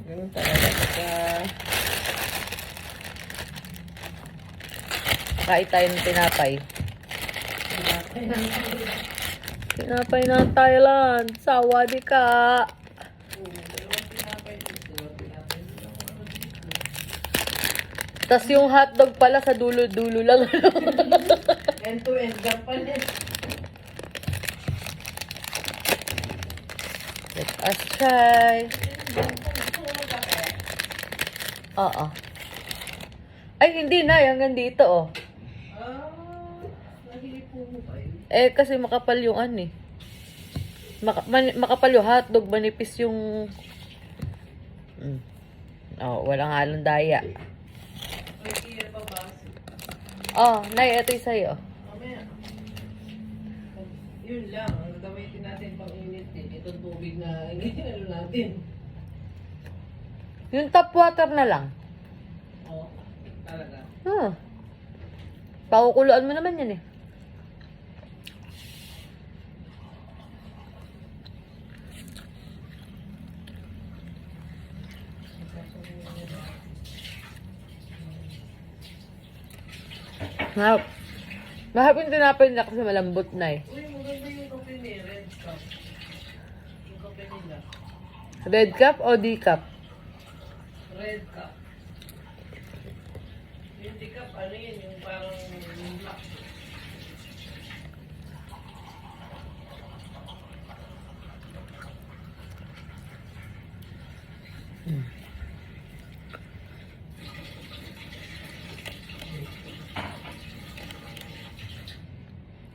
Ganun talaga. Kain tayo ng tinapay. Tinapay ng Thailand. Sawadee ka. Tas yung hotdog pala sa dulo-dulo lang. End to end lang pala. Let us try. Oo. Ay, hindi na. Hanggang dito, oh. Nahilipo mo ba yun? Eh, kasi makapal yung ano eh. Makapal yung hotdog. Manipis yung... Oh, walang halong daya. May kira pa ba? Oh, Nay, ito yung sa'yo. Mamaya. Yun lang. Ang gamitin natin pang init din. Itong tubig na inalo natin. Yung tap water na lang. Oo. Talaga. Pakukuluan mo naman yan eh. Mahap. Mahap yung tinapay nila kasi malambot na eh. Uy, maganda yung kape ni Red Cup. Yung kape nila. Red cup o D cup? Red Cup. Yung D-Cup, ano yun? Yung parang yung black.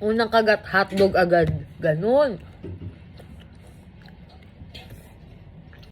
Unang kagat, hotdog agad. Ganon.